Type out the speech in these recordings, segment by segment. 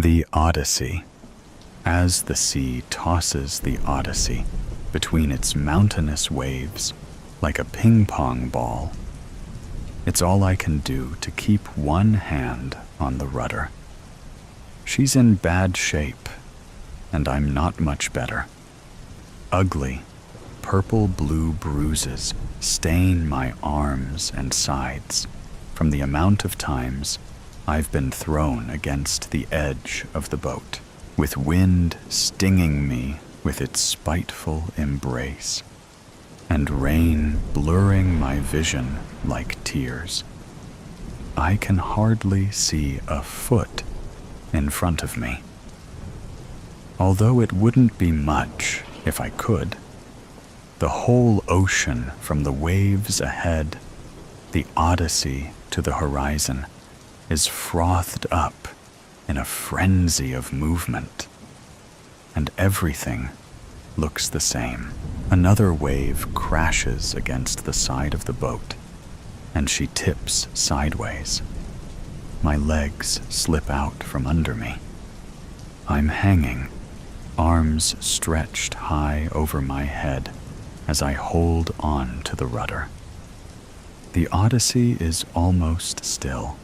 The Odyssey. As the sea tosses the Odyssey between its mountainous waves like a ping-pong ball, it's all I can do to keep one hand on the rudder. She's in bad shape, and I'm not much better. Ugly, purple-blue bruises stain my arms and sides from the amount of times I've been thrown against the edge of the boat, with wind stinging me with its spiteful embrace, and rain blurring my vision like tears. I can hardly see a foot in front of me. Although it wouldn't be much if I could, the whole ocean from the waves ahead, the Odyssey to the horizon, is frothed up in a frenzy of movement, and everything looks the same. Another wave crashes against the side of the boat, and she tips sideways. My legs slip out from under me. I'm hanging, arms stretched high over my head as I hold on to the rudder. The Odyssey is almost still,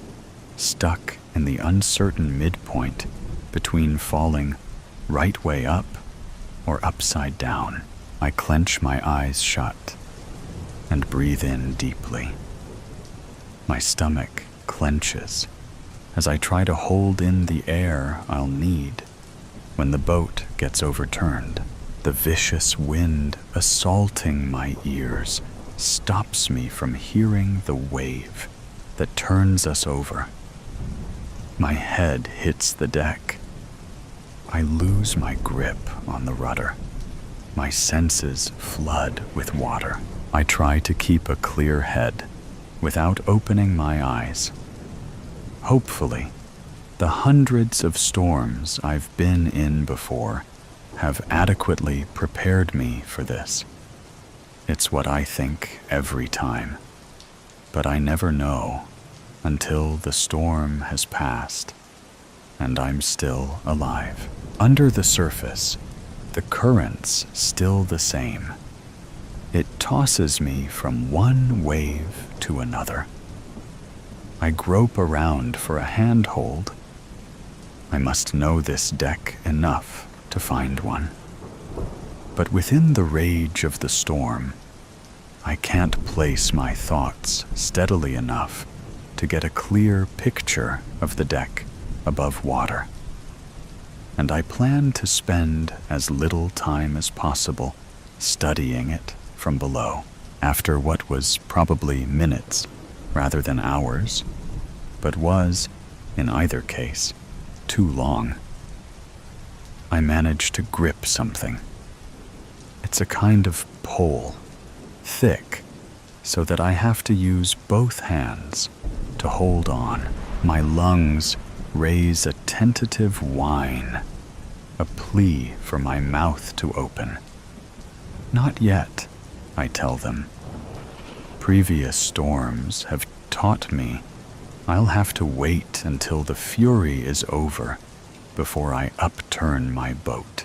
stuck in the uncertain midpoint between falling right way up or upside down. I clench my eyes shut and breathe in deeply. My stomach clenches as I try to hold in the air I'll need when the boat gets overturned. The vicious wind assaulting my ears stops me from hearing the wave that turns us over. My head hits the deck. I lose my grip on the rudder. My senses flood with water. I try to keep a clear head without opening my eyes. Hopefully, the hundreds of storms I've been in before have adequately prepared me for this. It's what I think every time, but I never know until the storm has passed and I'm still alive. Under the surface, the current's still the same. It tosses me from one wave to another. I grope around for a handhold. I must know this deck enough to find one. But within the rage of the storm, I can't place my thoughts steadily enough to get a clear picture of the deck above water. And I plan to spend as little time as possible studying it from below. After what was probably minutes rather than hours, but was, in either case, too long, I manage to grip something. It's a kind of pole, thick, so that I have to use both hands to hold on. My lungs raise a tentative whine, a plea for my mouth to open. Not yet, I tell them. Previous storms have taught me I'll have to wait until the fury is over before I upturn my boat.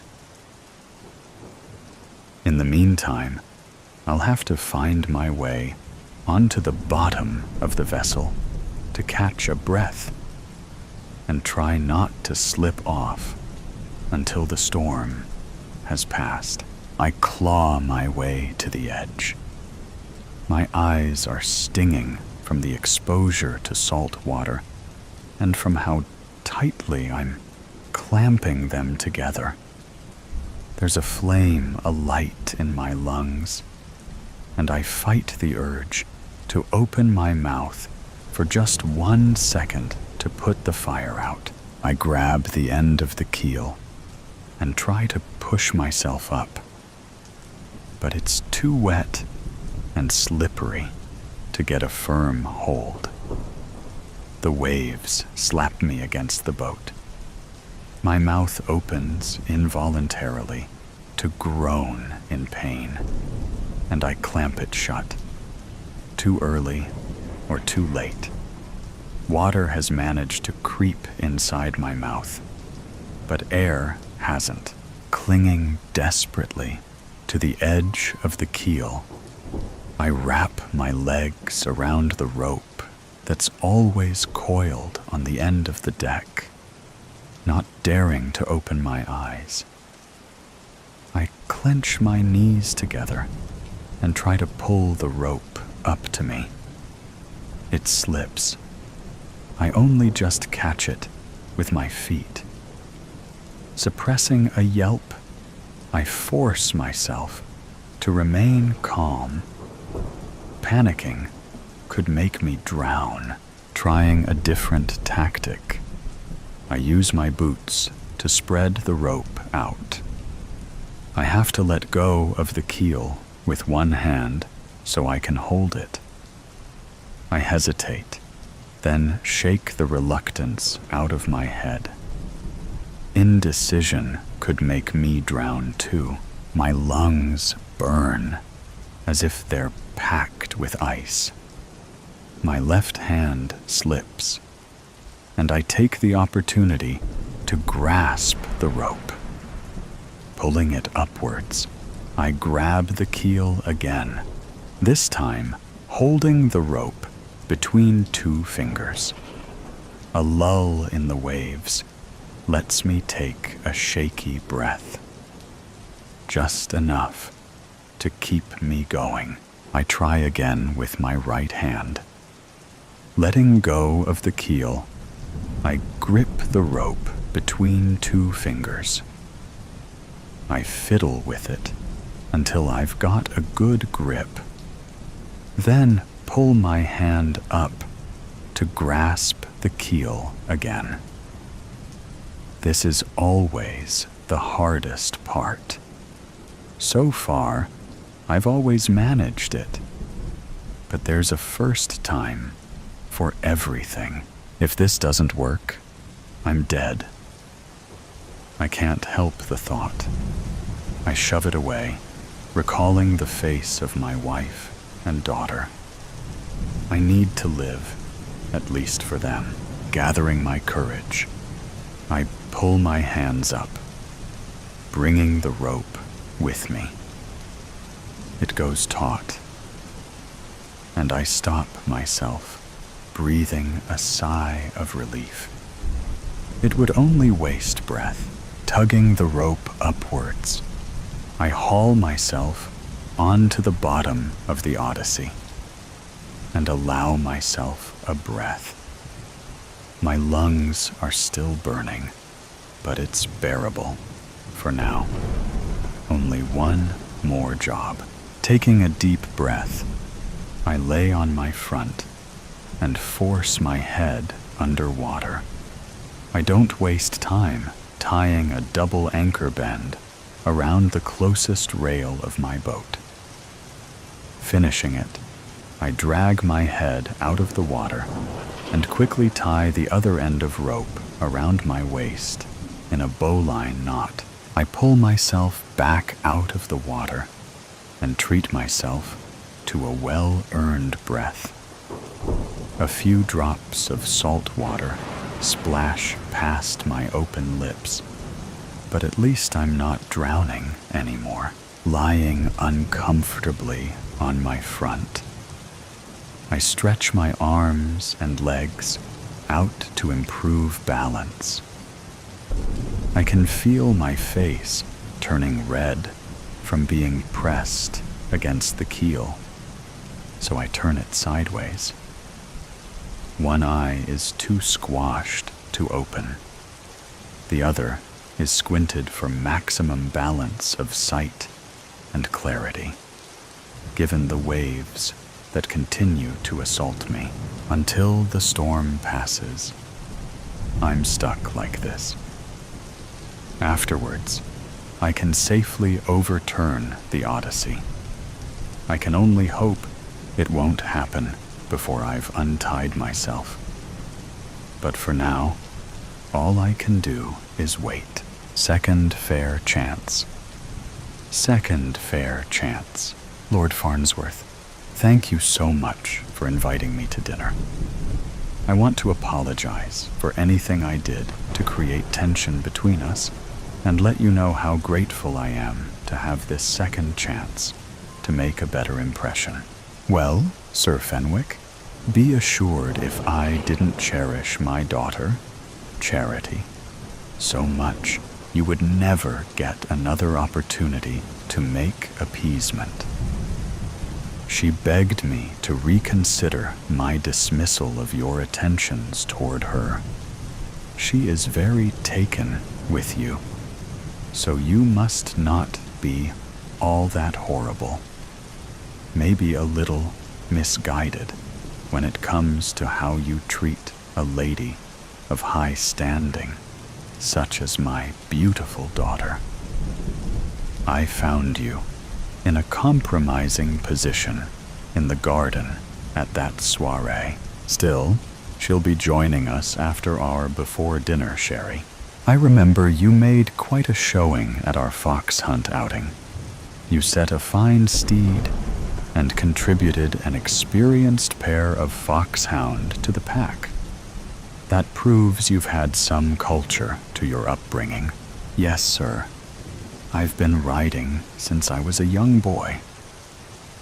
In the meantime, I'll have to find my way onto the bottom of the vessel to catch a breath and try not to slip off until the storm has passed. I claw my way to the edge. My eyes are stinging from the exposure to salt water and from how tightly I'm clamping them together. There's a flame alight in my lungs, and I fight the urge to open my mouth for just 1 second to put the fire out. I grab the end of the keel and try to push myself up, but it's too wet and slippery to get a firm hold. The waves slap me against the boat. My mouth opens involuntarily to groan in pain, and I clamp it shut. Too early or too late, water has managed to creep inside my mouth, but air hasn't, clinging desperately to the edge of the keel. I wrap my legs around the rope that's always coiled on the end of the deck, not daring to open my eyes. I clench my knees together and try to pull the rope up to me. It slips. I only just catch it with my feet. Suppressing a yelp, I force myself to remain calm. Panicking could make me drown. Trying a different tactic, I use my boots to spread the rope out. I have to let go of the keel with one hand so I can hold it. I hesitate, then shake the reluctance out of my head. Indecision could make me drown too. My lungs burn as if they're packed with ice. My left hand slips, and I take the opportunity to grasp the rope. Pulling it upwards, I grab the keel again, this time holding the rope between two fingers. A lull in the waves lets me take a shaky breath. Just enough to keep me going. I try again with my right hand. Letting go of the keel, I grip the rope between two fingers. I fiddle with it until I've got a good grip. Then pull my hand up to grasp the keel again. This is always the hardest part. So far, I've always managed it. But there's a first time for everything. If this doesn't work, I'm dead. I can't help the thought. I shove it away, recalling the face of my wife and daughter. I need to live, at least for them. Gathering my courage, I pull my hands up, bringing the rope with me. It goes taut, and I stop myself, breathing a sigh of relief. It would only waste breath. Tugging the rope upwards, I haul myself onto the bottom of the Odyssey and allow myself a breath. My lungs are still burning, but it's bearable for now. Only one more job. Taking a deep breath, I lay on my front and force my head underwater. I don't waste time tying a double anchor bend around the closest rail of my boat. Finishing it, I drag my head out of the water and quickly tie the other end of rope around my waist in a bowline knot. I pull myself back out of the water and treat myself to a well-earned breath. A few drops of salt water splash past my open lips, but at least I'm not drowning anymore, lying uncomfortably on my front. I stretch my arms and legs out to improve balance. I can feel my face turning red from being pressed against the keel, so I turn it sideways. One eye is too squashed to open. The other is squinted for maximum balance of sight and clarity, given the waves that continue to assault me until the storm passes. I'm stuck like this. Afterwards, I can safely overturn the Odyssey. I can only hope it won't happen before I've untied myself. But for now, all I can do is wait. Second fair chance. Second fair chance. Lord Farnsworth, thank you so much for inviting me to dinner. I want to apologize for anything I did to create tension between us and let you know how grateful I am to have this second chance to make a better impression. Well, Sir Fenwick, be assured if I didn't cherish my daughter, Charity, so much you would never get another opportunity to make appeasement. She begged me to reconsider my dismissal of your attentions toward her. She is very taken with you, so you must not be all that horrible. Maybe a little misguided when it comes to how you treat a lady of high standing, such as my beautiful daughter. I found you in a compromising position in the garden at that soiree. Still, she'll be joining us after our before-dinner sherry. I remember you made quite a showing at our fox hunt outing. You set a fine steed and contributed an experienced pair of foxhound to the pack. That proves you've had some culture to your upbringing. Yes, sir. I've been riding since I was a young boy.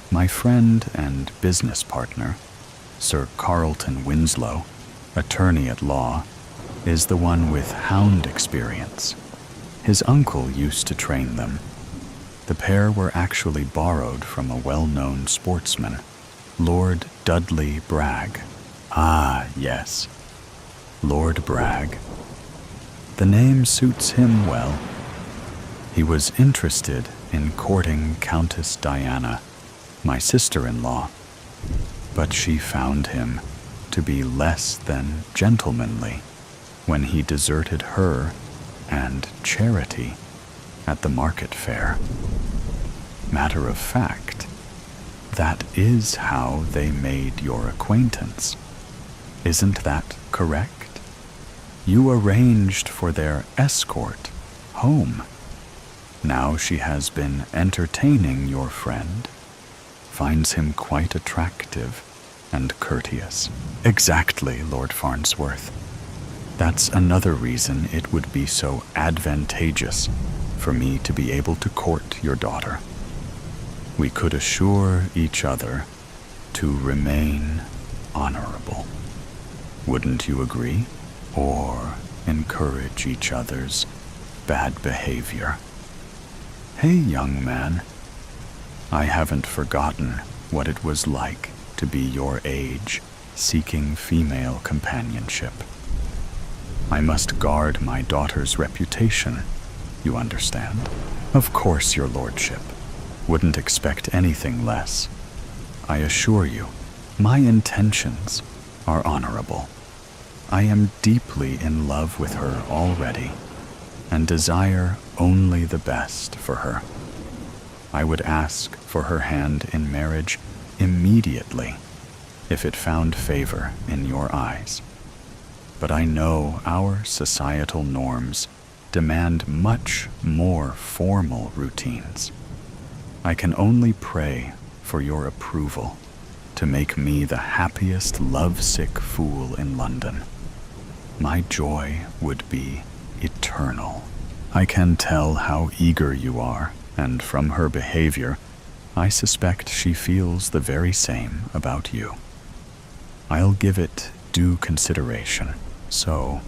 My friend and business partner, Sir Carlton Winslow, attorney at law, is the one with hound experience. His uncle used to train them. The pair were actually borrowed from a well-known sportsman, Lord Dudley Bragg. Ah, yes, Lord Bragg. The name suits him well. He was interested in courting Countess Diana, my sister-in-law, but she found him to be less than gentlemanly when he deserted her and Charity at the market fair. Matter of fact, that is how they made your acquaintance. Isn't that correct? You arranged for their escort home. Now she has been entertaining your friend, finds him quite attractive and courteous. Exactly, Lord Farnsworth. That's another reason it would be so advantageous for me to be able to court your daughter. We could assure each other to remain honorable. Wouldn't you agree? Or encourage each other's bad behavior? Hey, young man, I haven't forgotten what it was like to be your age, seeking female companionship. I must guard my daughter's reputation, you understand? Of course, your lordship. Wouldn't expect anything less. I assure you, my intentions are honorable. I am deeply in love with her already, and desire only the best for her. I would ask for her hand in marriage immediately, if it found favor in your eyes. But I know our societal norms demand much more formal routines. I can only pray for your approval to make me the happiest lovesick fool in London. My joy would be eternal. I can tell how eager you are, and from her behavior, I suspect she feels the very same about you. I'll give it due consideration. So,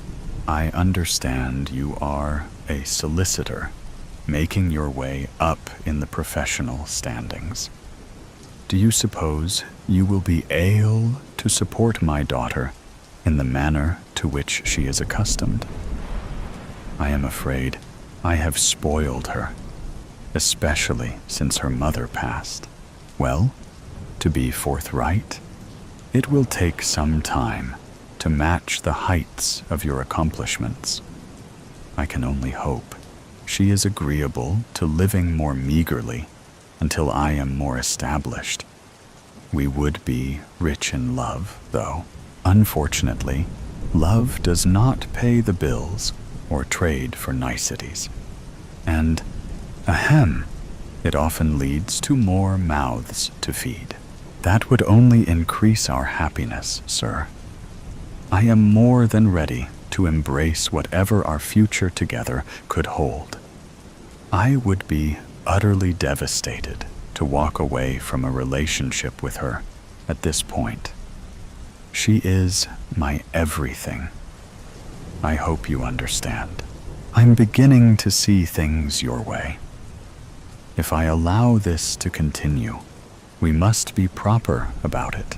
I understand you are a solicitor, making your way up in the professional standings. Do you suppose you will be able to support my daughter in the manner to which she is accustomed? I am afraid I have spoiled her, especially since her mother passed. Well, to be forthright, it will take some time to match the heights of your accomplishments. I can only hope she is agreeable to living more meagerly until I am more established. We would be rich in love, though. Unfortunately, love does not pay the bills or trade for niceties. And, ahem, it often leads to more mouths to feed. That would only increase our happiness, sir. I am more than ready to embrace whatever our future together could hold. I would be utterly devastated to walk away from a relationship with her at this point. She is my everything. I hope you understand. I'm beginning to see things your way. If I allow this to continue, we must be proper about it.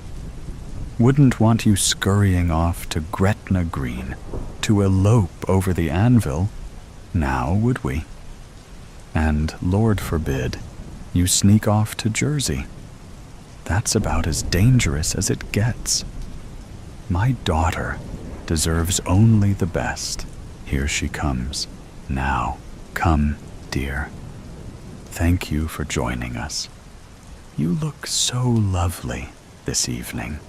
Wouldn't want you scurrying off to Gretna Green to elope over the anvil, now would we? And, Lord forbid, you sneak off to Jersey. That's about as dangerous as it gets. My daughter deserves only the best. Here she comes. Now, come, dear. Thank you for joining us. You look so lovely this evening.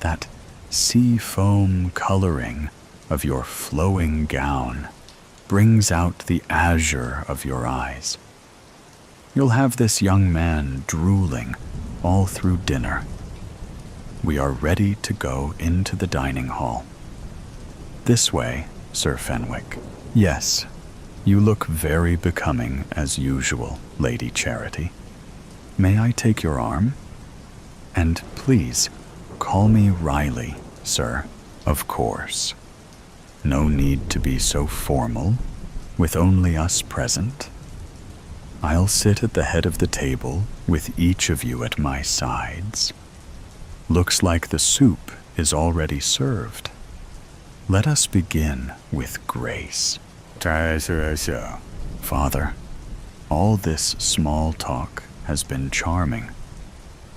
That sea foam coloring of your flowing gown brings out the azure of your eyes. You'll have this young man drooling all through dinner. We are ready to go into the dining hall. This way, Sir Fenwick. Yes, you look very becoming as usual, Lady Charity. May I take your arm? And please, call me Riley, sir. Of course. No need to be so formal, with only us present. I'll sit at the head of the table with each of you at my sides. Looks like the soup is already served. Let us begin with grace. Father, all this small talk has been charming,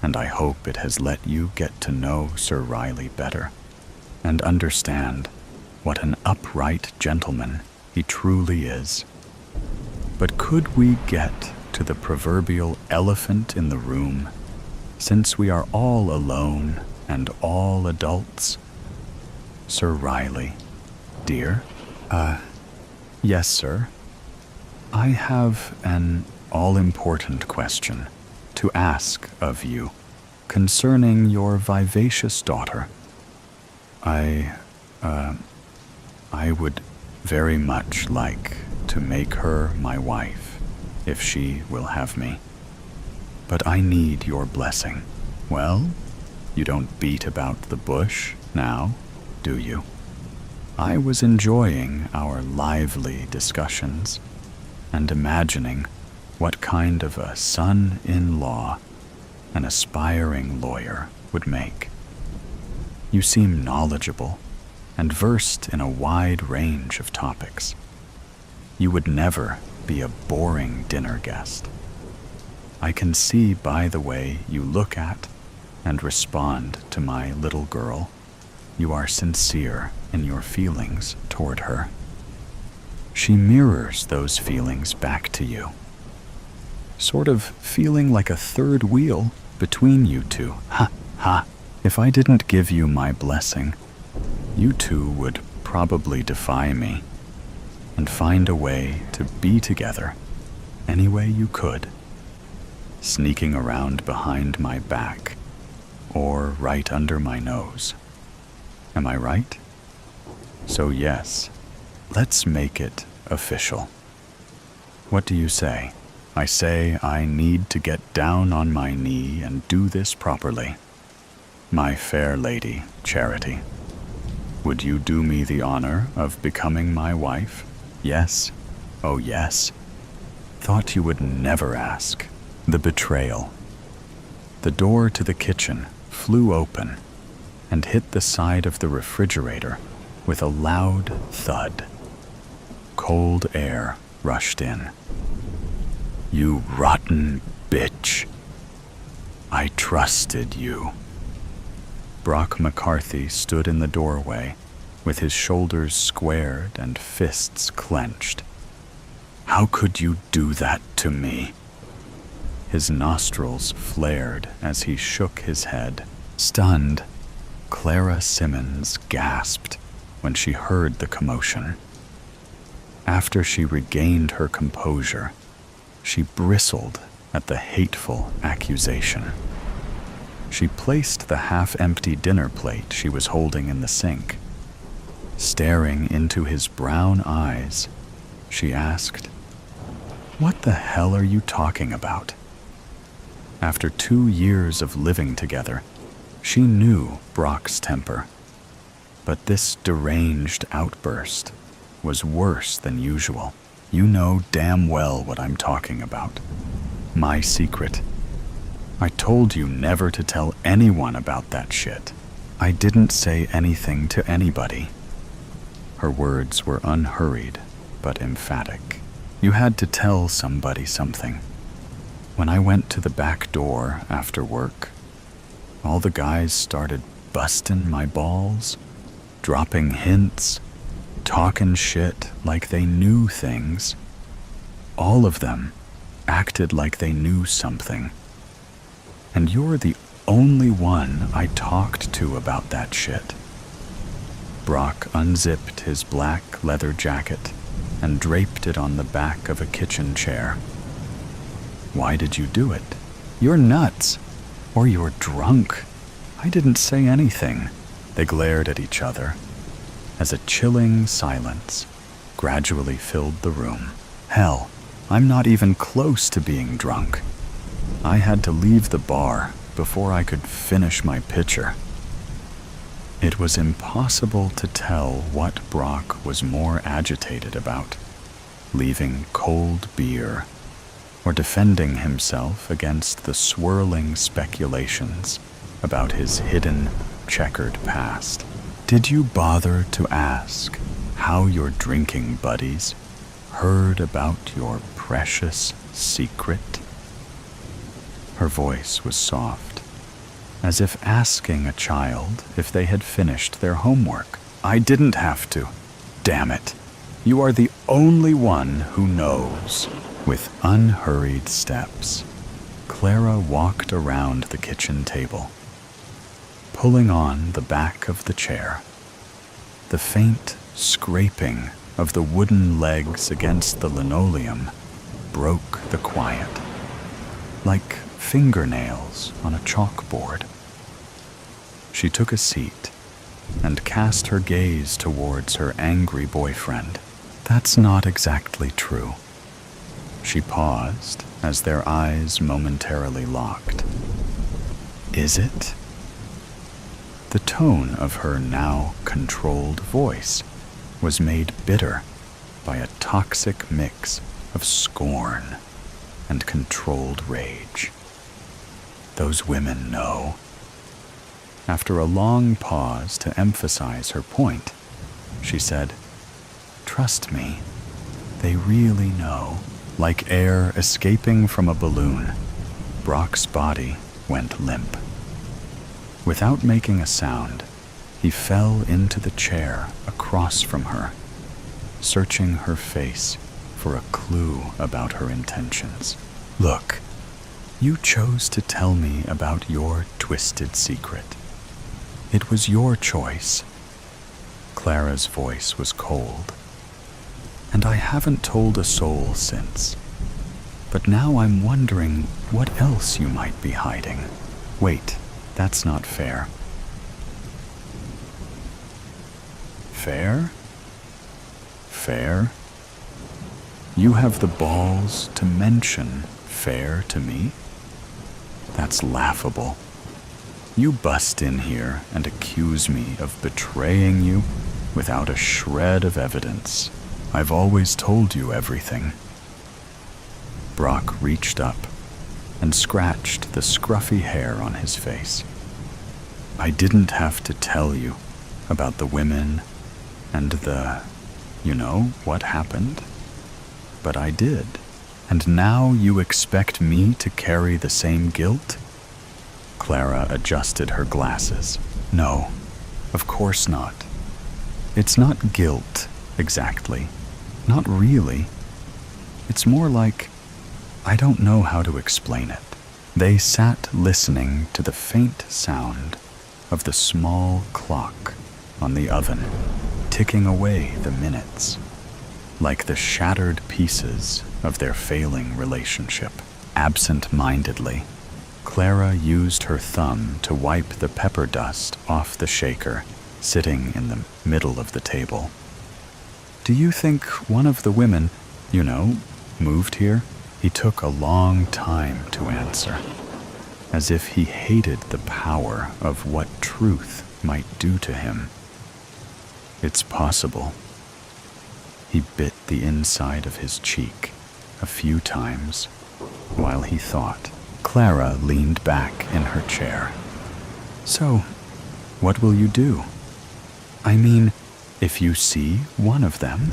and I hope it has let you get to know Sir Riley better and understand what an upright gentleman he truly is. But could we get to the proverbial elephant in the room, since we are all alone and all adults? Sir Riley, dear? Yes, sir. I have an all-important question to ask of you concerning your vivacious daughter. I would very much like to make her my wife, if she will have me. But I need your blessing. Well, you don't beat about the bush now, do you? I was enjoying our lively discussions and imagining what kind of a son-in-law an aspiring lawyer would make. You seem knowledgeable and versed in a wide range of topics. You would never be a boring dinner guest. I can see by the way you look at and respond to my little girl, you are sincere in your feelings toward her. She mirrors those feelings back to you, sort of feeling like a third wheel between you two. Ha, ha. If I didn't give you my blessing, you two would probably defy me and find a way to be together any way you could, sneaking around behind my back or right under my nose. Am I right? So yes, let's make it official. What do you say? I say I need to get down on my knee and do this properly. My fair lady, Charity, would you do me the honor of becoming my wife? Yes? Oh yes. Thought you would never ask. The betrayal. The door to the kitchen flew open and hit the side of the refrigerator with a loud thud. Cold air rushed in. You rotten bitch. I trusted you. Brock McCarthy stood in the doorway with his shoulders squared and fists clenched. How could you do that to me? His nostrils flared as he shook his head. Stunned, Clara Simmons gasped when she heard the commotion. After she regained her composure, she bristled at the hateful accusation. She placed the half-empty dinner plate she was holding in the sink. Staring into his brown eyes, she asked, "What the hell are you talking about?" After 2 years of living together, she knew Brock's temper. But this deranged outburst was worse than usual. You know damn well what I'm talking about. My secret. I told you never to tell anyone about that shit. I didn't say anything to anybody. Her words were unhurried, but emphatic. You had to tell somebody something. When I went to the back door after work, all the guys started busting my balls, dropping hints, talking shit like they knew things. All of them acted like they knew something. And you're the only one I talked to about that shit. Brock unzipped his black leather jacket and draped it on the back of a kitchen chair. Why did you do it? You're nuts. Or you're drunk. I didn't say anything. They glared at each other as a chilling silence gradually filled the room. Hell, I'm not even close to being drunk. I had to leave the bar before I could finish my pitcher. It was impossible to tell what Brock was more agitated about, leaving cold beer or defending himself against the swirling speculations about his hidden, checkered past. Did you bother to ask how your drinking buddies heard about your precious secret? Her voice was soft, as if asking a child if they had finished their homework. I didn't have to. Damn it. You are the only one who knows. With unhurried steps, Clara walked around the kitchen table, pulling on the back of the chair. The faint scraping of the wooden legs against the linoleum broke the quiet, like fingernails on a chalkboard. She took a seat and cast her gaze towards her angry boyfriend. That's not exactly true. She paused as their eyes momentarily locked. Is it? The tone of her now controlled voice was made bitter by a toxic mix of scorn and controlled rage. Those women know. After a long pause to emphasize her point, she said, "Trust me, they really know." Like air escaping from a balloon, Brock's body went limp. Without making a sound, he fell into the chair across from her, searching her face for a clue about her intentions. Look, you chose to tell me about your twisted secret. It was your choice. Clara's voice was cold. And I haven't told a soul since. But now I'm wondering what else you might be hiding. Wait, that's not fair. Fair? Fair? You have the balls to mention fair to me? That's laughable. You bust in here and accuse me of betraying you without a shred of evidence. I've always told you everything. Brock reached up and scratched the scruffy hair on his face. I didn't have to tell you about the women and what happened. But I did. And now you expect me to carry the same guilt? Clara adjusted her glasses. No, of course not. It's not guilt, exactly. Not really. It's more like, I don't know how to explain it. They sat listening to the faint sound of the small clock on the oven, ticking away the minutes, like the shattered pieces of their failing relationship. Absent-mindedly, Clara used her thumb to wipe the pepper dust off the shaker sitting in the middle of the table. "Do you think one of the women, moved here?" He took a long time to answer, as if he hated the power of what truth might do to him. "It's possible." He bit the inside of his cheek a few times while he thought. Clara leaned back in her chair. "So, what will you do? I mean, if you see one of them?"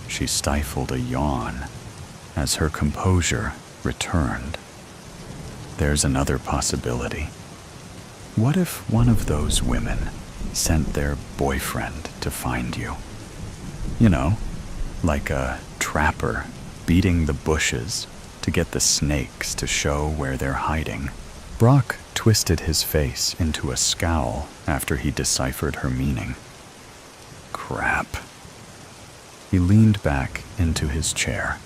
She stifled a yawn as her composure returned. "There's another possibility. What if one of those women sent their boyfriend to find you? Like a trapper beating the bushes to get the snakes to show where they're hiding." Brock twisted his face into a scowl after he deciphered her meaning. Crap. He leaned back into his chair.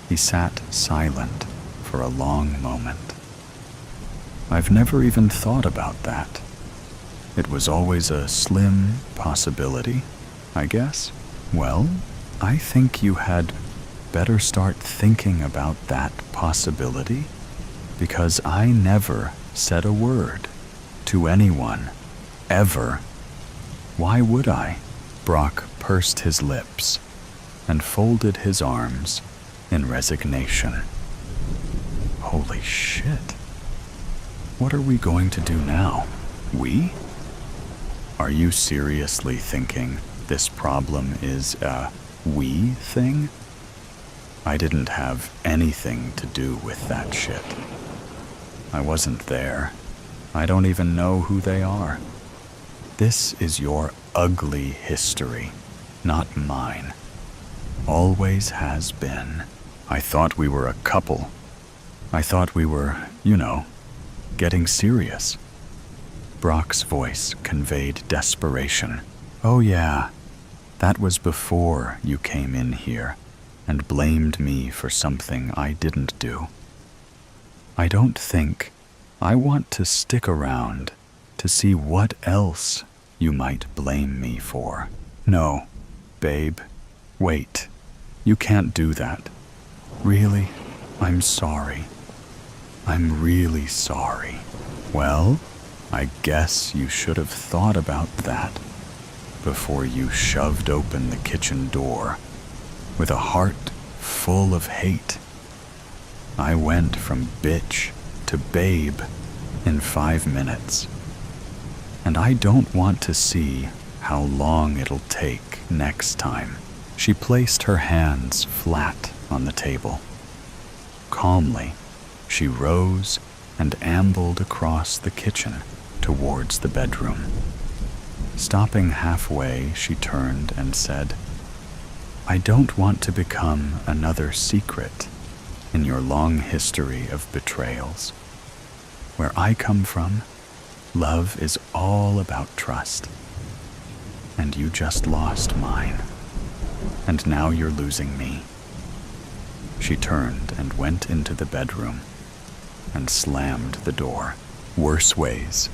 He sat silent for a long moment. "I've never even thought about that. It was always a slim possibility, I guess." "Well, I think you had better start thinking about that possibility, because I never said a word to anyone, ever. Why would I?" Brock pursed his lips and folded his arms in resignation. Holy shit. What are we going to do now? We? Are you seriously thinking this problem is a we thing? I didn't have anything to do with that shit. I wasn't there. I don't even know who they are. This is your ugly history, not mine. Always has been. I thought we were a couple. I thought we were, getting serious. Brock's voice conveyed desperation. "Oh yeah, that was before you came in here and blamed me for something I didn't do. I don't think I want to stick around to see what else you might blame me for. No, babe, wait. You can't do that. Really, I'm sorry. I'm really sorry." "Well, I guess you should have thought about that before you shoved open the kitchen door with a heart full of hate. I went from bitch to babe in 5 minutes, and I don't want to see how long it'll take next time." She placed her hands flat on the table. Calmly, she rose and ambled across the kitchen towards the bedroom. Stopping halfway, she turned and said, "I don't want to become another secret in your long history of betrayals. Where I come from, love is all about trust. And you just lost mine. And now you're losing me." She turned and went into the bedroom and slammed the door. Worse ways.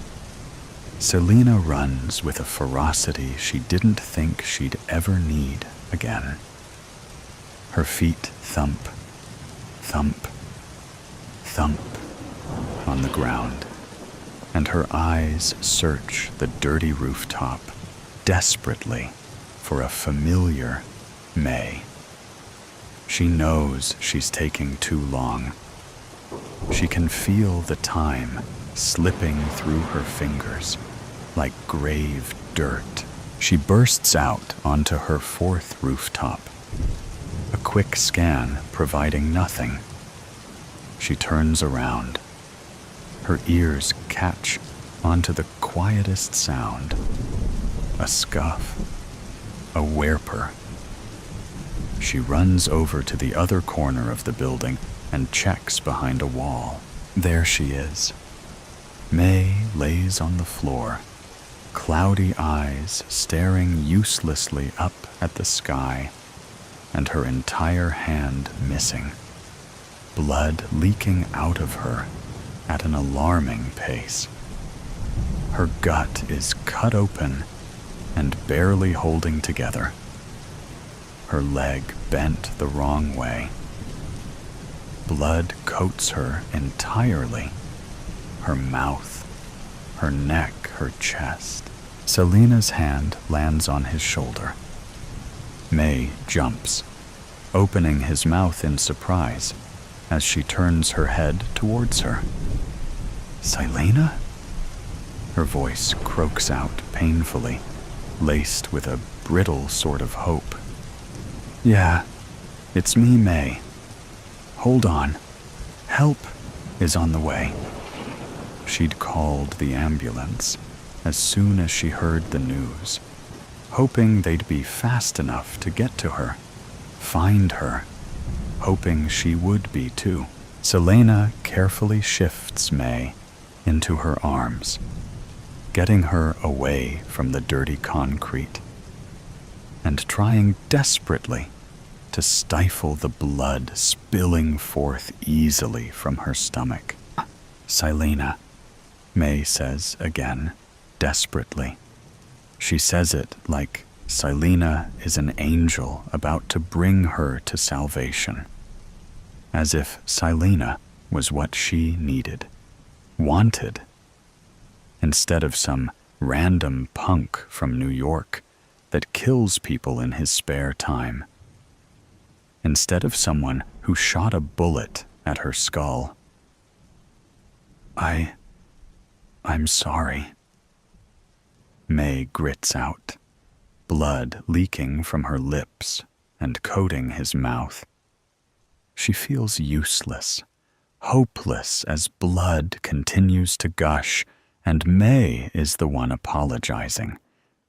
Selena runs with a ferocity she didn't think she'd ever need again. Her feet thump, thump, thump on the ground, and her eyes search the dirty rooftop desperately for a familiar May. She knows she's taking too long. She can feel the time slipping through her fingers like grave dirt. She bursts out onto her 4th rooftop, a quick scan providing nothing. She turns around. Her ears catch onto the quietest sound, a scuff, a whimper. She runs over to the other corner of the building and checks behind a wall. There she is. May lays on the floor, cloudy eyes staring uselessly up at the sky, and her entire hand missing, blood leaking out of her at an alarming pace. Her gut is cut open and barely holding together. Her leg bent the wrong way. Blood coats her entirely. Her mouth, her neck, her chest. Selena's hand lands on his shoulder. May jumps, opening his mouth in surprise as she turns her head towards her. Selena? Her voice croaks out painfully, laced with a brittle sort of hope. Yeah, it's me, May. Hold on. Help is on the way. She'd called the ambulance as soon as she heard the news, hoping they'd be fast enough to get to her, find her, hoping she would be too. Selena carefully shifts May into her arms, getting her away from the dirty concrete, and trying desperately to stifle the blood spilling forth easily from her stomach. Selena, May says again, desperately. She says it like Selena is an angel about to bring her to salvation, as if Selena was what she needed, wanted, instead of some random punk from New York that kills people in his spare time, instead of someone who shot a bullet at her skull. I'm sorry. May grits out, blood leaking from her lips and coating his mouth. She feels useless, hopeless as blood continues to gush, and May is the one apologizing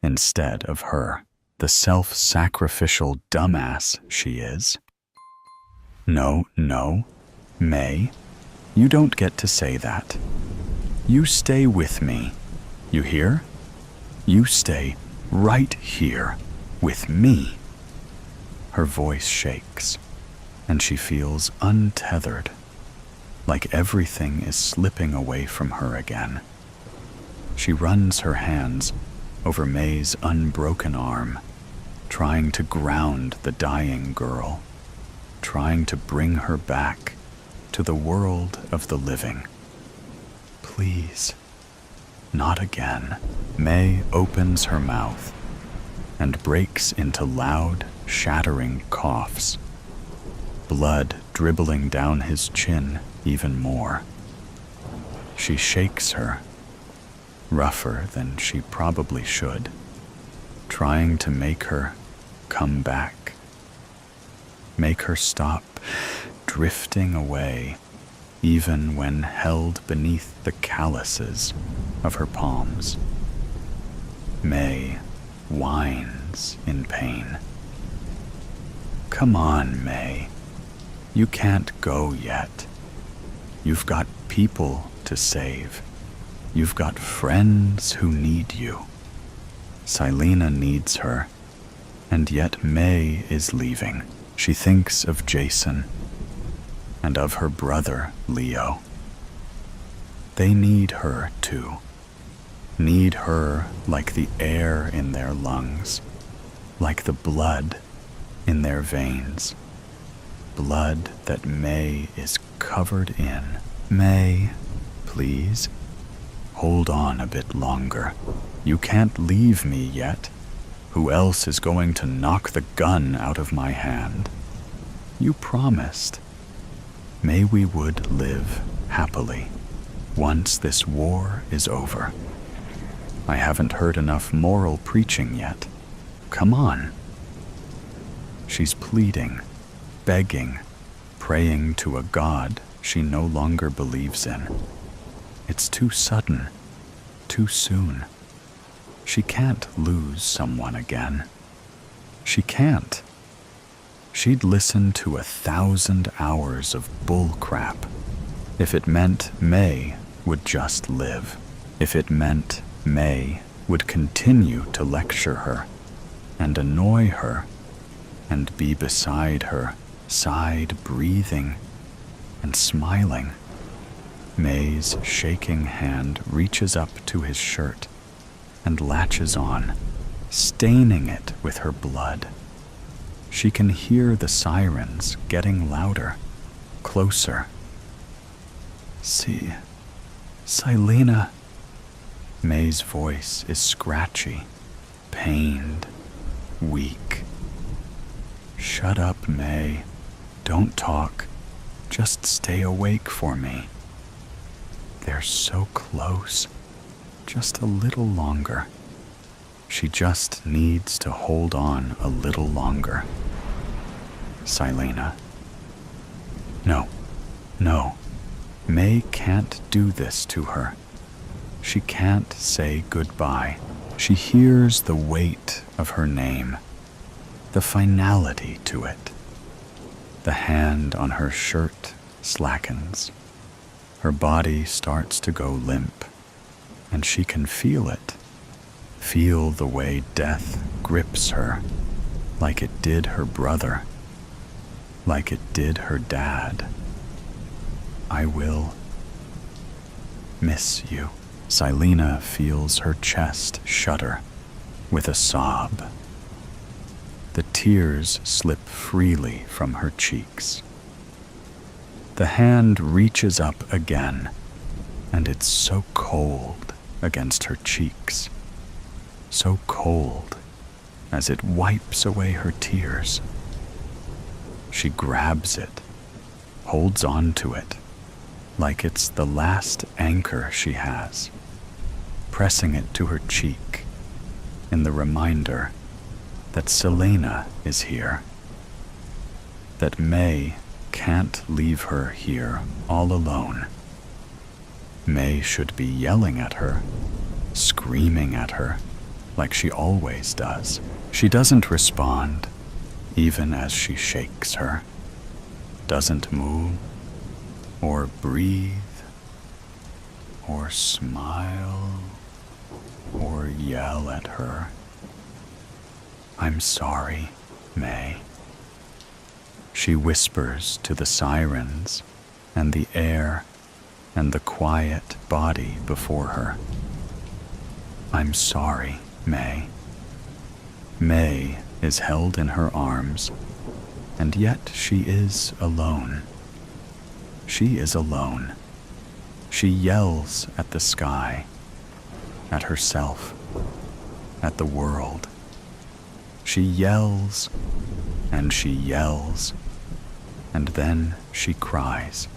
instead of her, the self-sacrificial dumbass she is. No, May, you don't get to say that. You stay with me, you hear? You stay right here with me. Her voice shakes, and she feels untethered, like everything is slipping away from her again. She runs her hands over May's unbroken arm, trying to ground the dying girl, trying to bring her back to the world of the living. Please, not again. May opens her mouth and breaks into loud, shattering coughs, blood dribbling down his chin even more. She shakes her, rougher than she probably should, trying to make her come back, make her stop drifting away, even when held beneath the calluses of her palms. May whines in pain. Come on, May. You can't go yet. You've got people to save. You've got friends who need you. Selena needs her, and yet May is leaving. She thinks of Jason and of her brother, Leo. They need her too. Need her like the air in their lungs, like the blood in their veins. Blood that May is covered in. May, please, hold on a bit longer. You can't leave me yet. Who else is going to knock the gun out of my hand? You promised. May we would live happily once this war is over. I haven't heard enough moral preaching yet. Come on. She's pleading, begging, praying to a God she no longer believes in. It's too sudden, too soon. She can't lose someone again. She can't. She'd listen to 1,000 hours of bull crap if it meant May would just live, if it meant May would continue to lecture her and annoy her and be beside her side breathing and smiling. May's shaking hand reaches up to his shirt and latches on, staining it with her blood. She can hear the sirens getting louder, closer. See, Silena. May's voice is scratchy, pained, weak. Shut up, May. Don't talk. Just stay awake for me. They're so close. Just a little longer. She just needs to hold on a little longer. Silena. No. May can't do this to her. She can't say goodbye. She hears the weight of her name, the finality to it. The hand on her shirt slackens. Her body starts to go limp, and she can feel it. Feel the way death grips her, like it did her brother, like it did her dad. I will miss you. Silena feels her chest shudder with a sob. The tears slip freely from her cheeks. The hand reaches up again, and it's so cold against her cheeks, so cold as it wipes away her tears. She grabs it, holds on to it, like it's the last anchor she has, pressing it to her cheek in the reminder that Silena is here, that May can't leave her here all alone. May should be yelling at her, screaming at her, like she always does. She doesn't respond, even as she shakes her, doesn't move, or breathe, or smile, or yell at her. I'm sorry, May. She whispers to the sirens and the air and the quiet body before her. I'm sorry, May. May is held in her arms, and yet she is alone. She is alone. She yells at the sky, at herself, at the world. She yells, and she yells, and then she cries.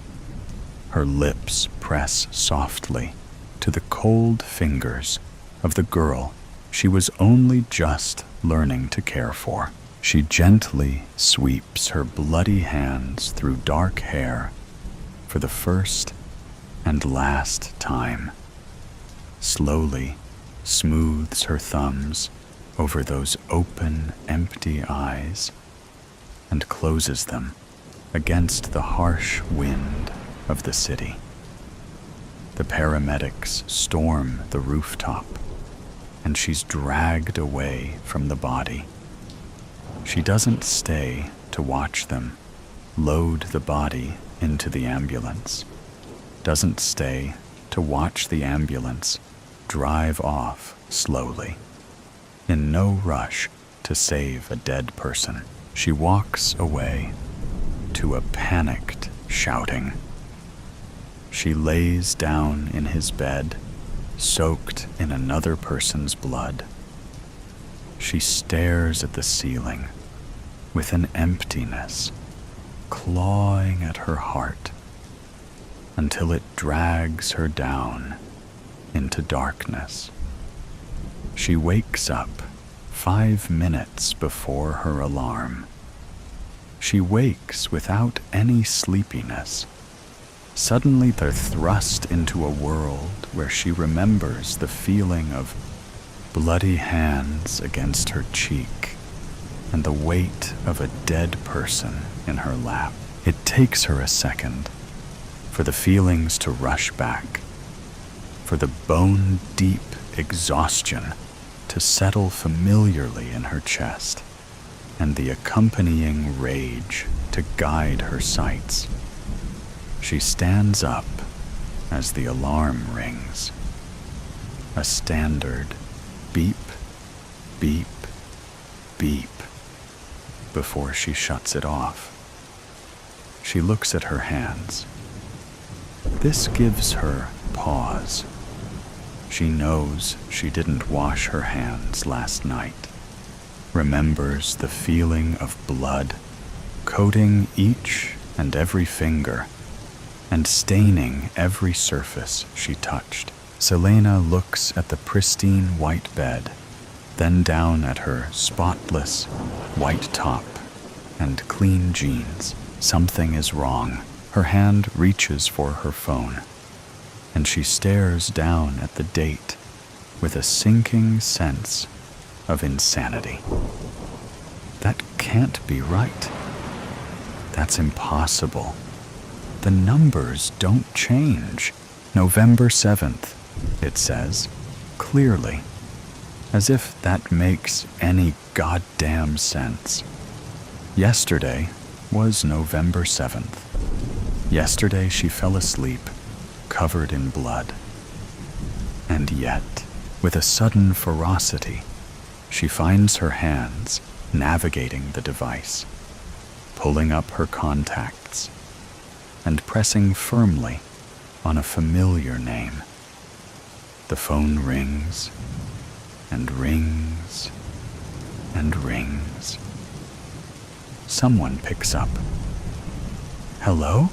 Her lips press softly to the cold fingers of the girl she was only just learning to care for. She gently sweeps her bloody hands through dark hair for the first and last time, slowly smooths her thumbs over those open, empty eyes, and closes them against the harsh wind of the city. The paramedics storm the rooftop, and she's dragged away from the body. She doesn't stay to watch them load the body into the ambulance, doesn't stay to watch the ambulance drive off slowly. In no rush to save a dead person, she walks away to a panicked shouting. She lays down in his bed, soaked in another person's blood. She stares at the ceiling with an emptiness clawing at her heart until it drags her down into darkness. She wakes up 5 minutes before her alarm. She wakes without any sleepiness. Suddenly they're thrust into a world where she remembers the feeling of bloody hands against her cheek and the weight of a dead person in her lap. It takes her a second for the feelings to rush back, for the bone-deep exhaustion to settle familiarly in her chest, and the accompanying rage to guide her sights. She stands up as the alarm rings. A standard beep, beep, beep before she shuts it off. She looks at her hands. This gives her pause. She knows she didn't wash her hands last night, remembers the feeling of blood coating each and every finger and staining every surface she touched. Selena looks at the pristine white bed, then down at her spotless white top and clean jeans. Something is wrong. Her hand reaches for her phone, and she stares down at the date with a sinking sense of insanity. That can't be right. That's impossible. The numbers don't change. November 7th, it says, clearly, as if that makes any goddamn sense. Yesterday was November 7th. Yesterday she fell asleep, covered in blood. And yet, with a sudden ferocity, she finds her hands navigating the device, pulling up her contacts, and pressing firmly on a familiar name. The phone rings, and rings, and rings. Someone picks up. "Hello?"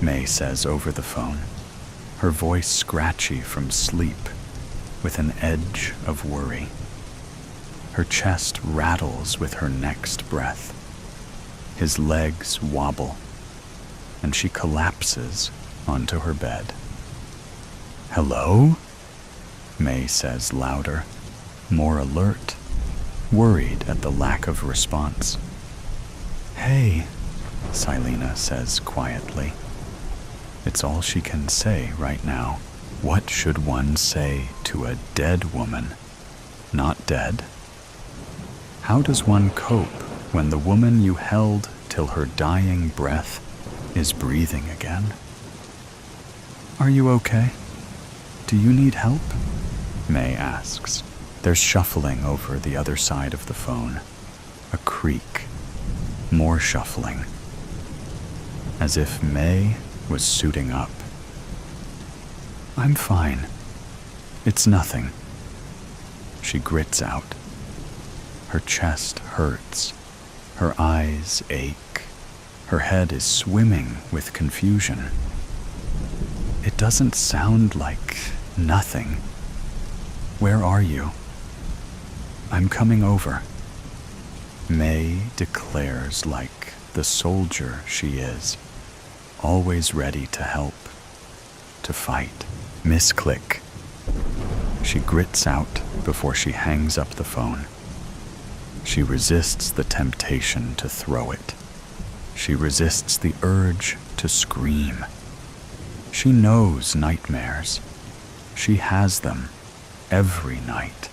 May says over the phone, her voice scratchy from sleep, with an edge of worry. Her chest rattles with her next breath. His legs wobble, and she collapses onto her bed. "Hello?" May says louder, more alert, worried at the lack of response. "Hey," Selena says quietly. It's all she can say right now. What should one say to a dead woman? Not dead. How does one cope when the woman you held till her dying breath is breathing again? "Are you okay? Do you need help?" May asks. There's shuffling over the other side of the phone. A creak. More shuffling. As if May was suiting up. "I'm fine. It's nothing," she grits out. Her chest hurts. Her eyes ache. Her head is swimming with confusion. It doesn't sound like nothing. "Where are you?" "I'm coming over." May declares like the soldier she is, always ready to help, to fight. Misclick. She grits out before she hangs up the phone. She resists the temptation to throw it. She resists the urge to scream. She knows nightmares. She has them every night.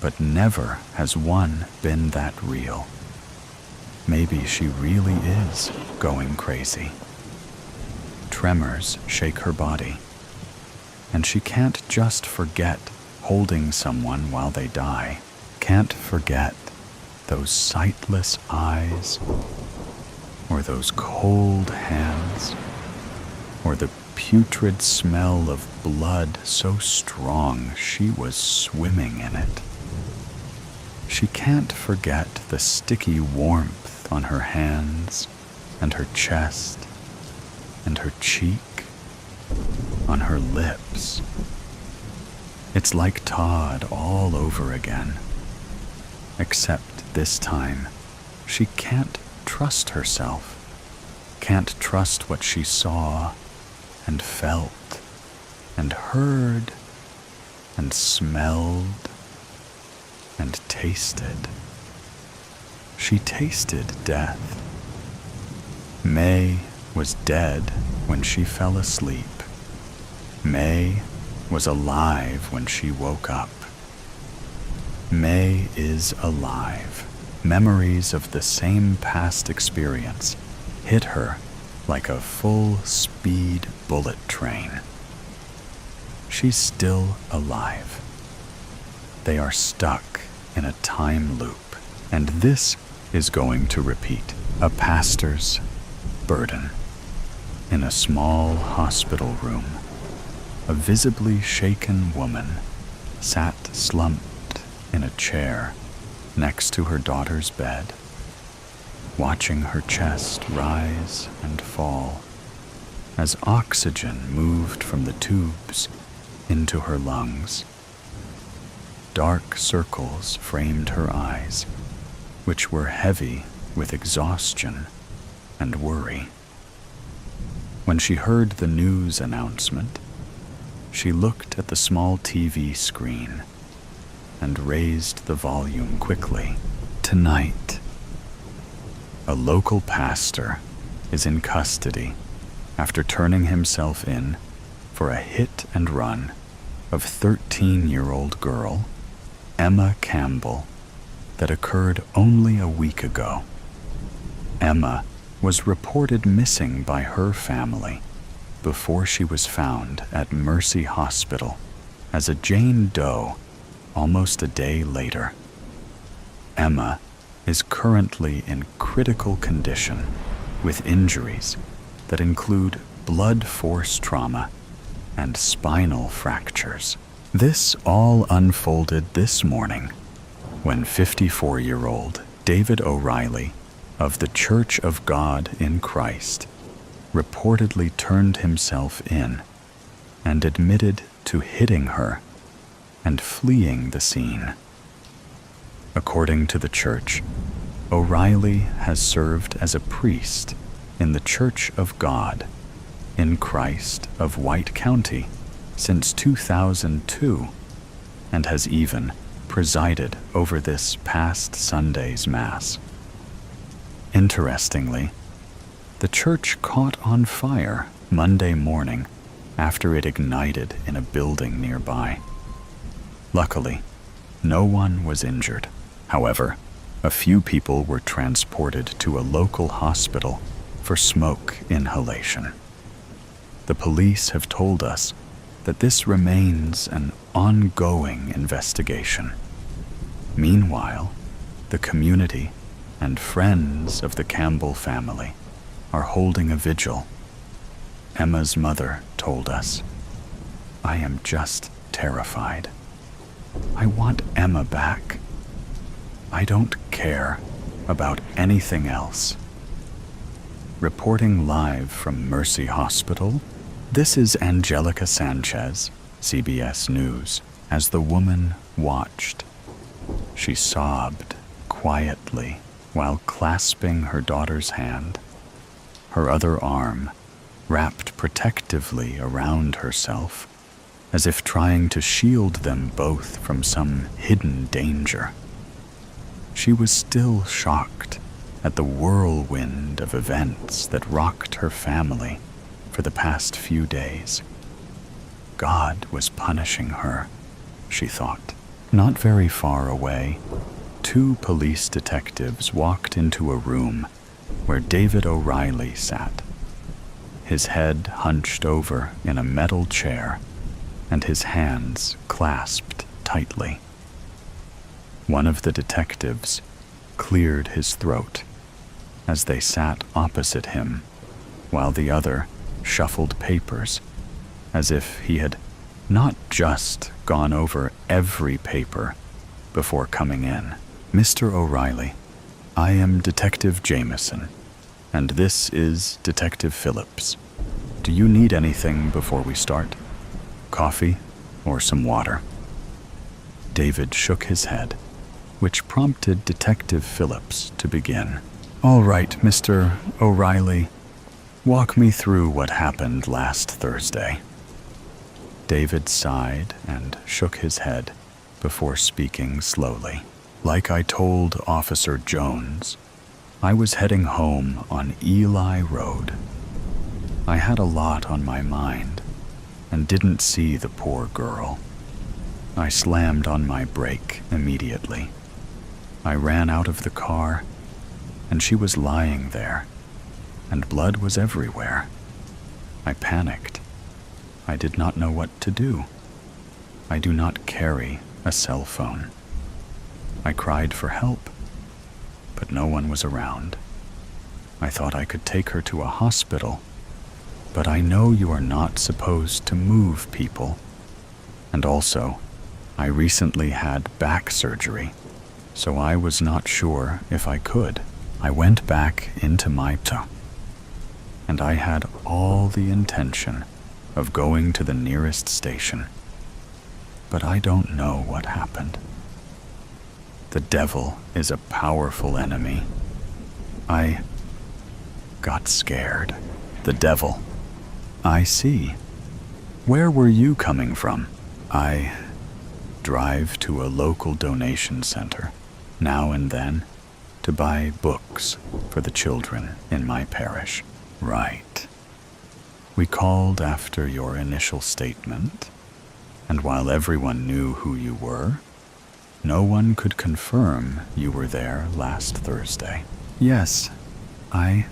But never has one been that real. Maybe she really is going crazy. Tremors shake her body, and she can't just forget holding someone while they die. Can't forget those sightless eyes, or those cold hands, or the putrid smell of blood so strong she was swimming in it. She can't forget the sticky warmth on her hands and her chest and her cheek, on her lips. It's like Todd all over again. Except this time, she can't trust herself, can't trust what she saw and felt and heard and smelled and tasted. She tasted death. May was dead when she fell asleep. May was alive when she woke up. May is alive. Memories of the same past experience hit her like a full-speed bullet train. She's still alive. They are stuck in a time loop, and this is going to repeat. A pastor's burden. In a small hospital room, a visibly shaken woman sat slumped in a chair next to her daughter's bed, watching her chest rise and fall as oxygen moved from the tubes into her lungs. Dark circles framed her eyes, which were heavy with exhaustion and worry. When she heard the news announcement, she looked at the small TV screen and raised the volume quickly. Tonight, a local pastor is in custody after turning himself in for a hit and run of 13-year-old girl Emma Campbell that occurred only a week ago. Emma was reported missing by her family before she was found at Mercy Hospital as a Jane Doe almost a day later. Emma is currently in critical condition with injuries that include blood force trauma and spinal fractures. This all unfolded this morning when 54-year-old David O'Reilly of the Church of God in Christ reportedly turned himself in and admitted to hitting her and fleeing the scene. According to the church, O'Reilly has served as a priest in the Church of God in Christ of White County since 2002 and has even presided over this past Sunday's Mass. Interestingly, the church caught on fire Monday morning after it ignited in a building nearby. Luckily, no one was injured. However, a few people were transported to a local hospital for smoke inhalation. The police have told us that this remains an ongoing investigation. Meanwhile, the community and friends of the Campbell family are holding a vigil. Emma's mother told us, "I am just terrified. I want Emma back. I don't care about anything else." Reporting live from Mercy Hospital, this is Angelica Sanchez, CBS News, as the woman watched. She sobbed quietly while clasping her daughter's hand, her other arm wrapped protectively around herself, as if trying to shield them both from some hidden danger. She was still shocked at the whirlwind of events that rocked her family for the past few days. God was punishing her, she thought. Not very far away, 2 police detectives walked into a room where David O'Reilly sat, his head hunched over in a metal chair and his hands clasped tightly. One of the detectives cleared his throat as they sat opposite him, while the other shuffled papers as if he had not just gone over every paper before coming in. "Mr. O'Reilly, I am Detective Jameson, and this is Detective Phillips. Do you need anything before we start? Coffee or some water?" David shook his head, which prompted Detective Phillips to begin. "All right, Mr. O'Reilly, walk me through what happened last Thursday." David sighed and shook his head before speaking slowly. "Like I told Officer Jones, I was heading home on Eli Road. I had a lot on my mind and didn't see the poor girl. I slammed on my brake immediately. I ran out of the car, and she was lying there, and blood was everywhere. I panicked. I did not know what to do. I do not carry a cell phone. I cried for help, but no one was around. I thought I could take her to a hospital, but I know you are not supposed to move people. And also, I recently had back surgery, so I was not sure if I could. I went back into my and I had all the intention of going to the nearest station. But I don't know what happened. The devil is a powerful enemy. I got scared. The devil. I see. Where were you coming from? I drive to a local donation center now and then to buy books for the children in my parish. Right. We called after your initial statement, and while everyone knew who you were, no one could confirm you were there last Thursday. Yes, I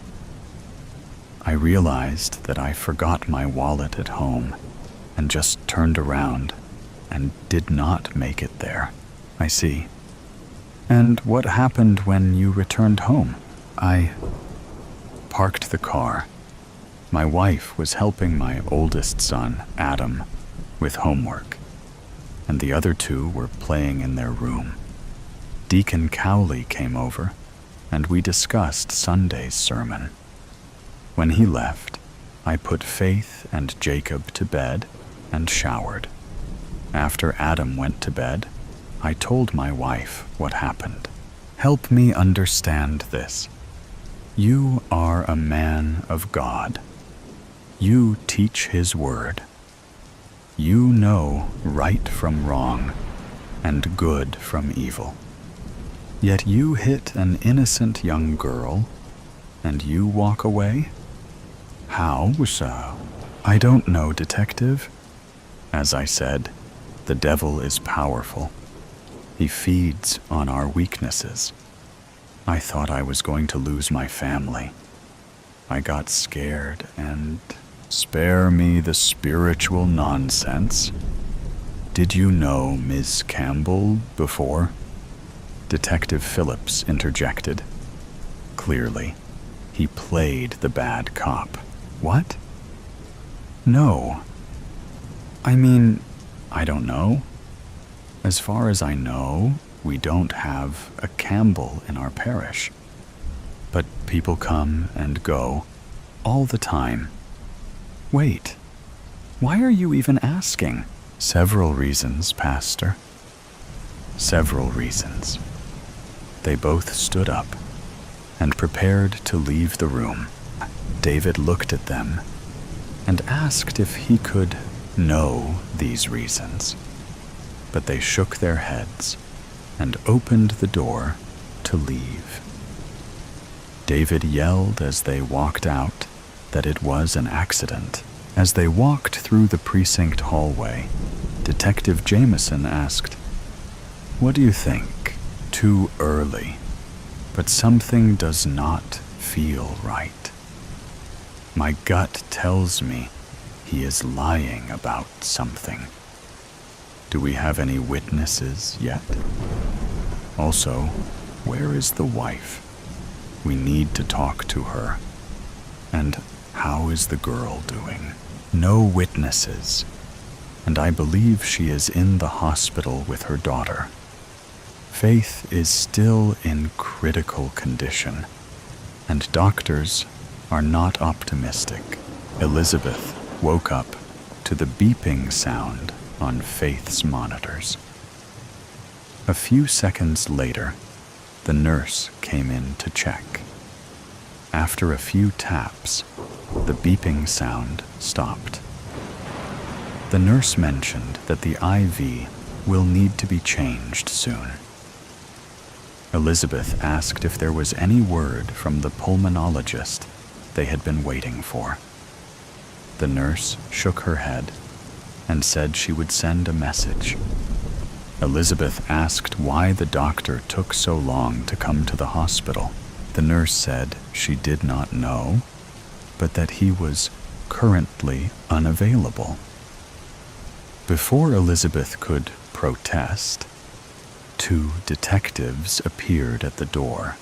realized that I forgot my wallet at home and just turned around and did not make it there. I see. And what happened when you returned home? I parked the car. My wife was helping my oldest son, Adam, with homework, and the other two were playing in their room. Deacon Cowley came over, and we discussed Sunday's sermon. When he left, I put Faith and Jacob to bed and showered. After Adam went to bed, I told my wife what happened. Help me understand this. You are a man of God. You teach His word. You know right from wrong and good from evil. Yet you hit an innocent young girl and you walk away? How so? I don't know, Detective. As I said, the devil is powerful. He feeds on our weaknesses. I thought I was going to lose my family. I got scared and... Spare me the spiritual nonsense. Did you know Miss Campbell before? Detective Phillips interjected. Clearly, he played the bad cop. What? No. I mean, I don't know. As far as I know, we don't have a Campbell in our parish. But people come and go all the time. Wait, why are you even asking? Several reasons, Pastor. Several reasons. They both stood up and prepared to leave the room. David looked at them and asked if he could know these reasons, but they shook their heads and opened the door to leave. David yelled as they walked out that it was an accident. As they walked through the precinct hallway, Detective Jameson asked, "What do you think?" Too early, but something does not feel right. My gut tells me he is lying about something. Do we have any witnesses yet? Also, where is the wife? We need to talk to her. And how is the girl doing? No witnesses, and I believe she is in the hospital with her daughter. Faith is still in critical condition, and doctors are not optimistic. Elizabeth woke up to the beeping sound on Faith's monitors. A few seconds later, the nurse came in to check. After a few taps, the beeping sound stopped. The nurse mentioned that the IV will need to be changed soon. Elizabeth asked if there was any word from the pulmonologist they had been waiting for. The nurse shook her head and said she would send a message. Elizabeth asked why the doctor took so long to come to the hospital. The nurse said she did not know but that he was currently unavailable. Before Elizabeth could protest, 2 detectives appeared at the door,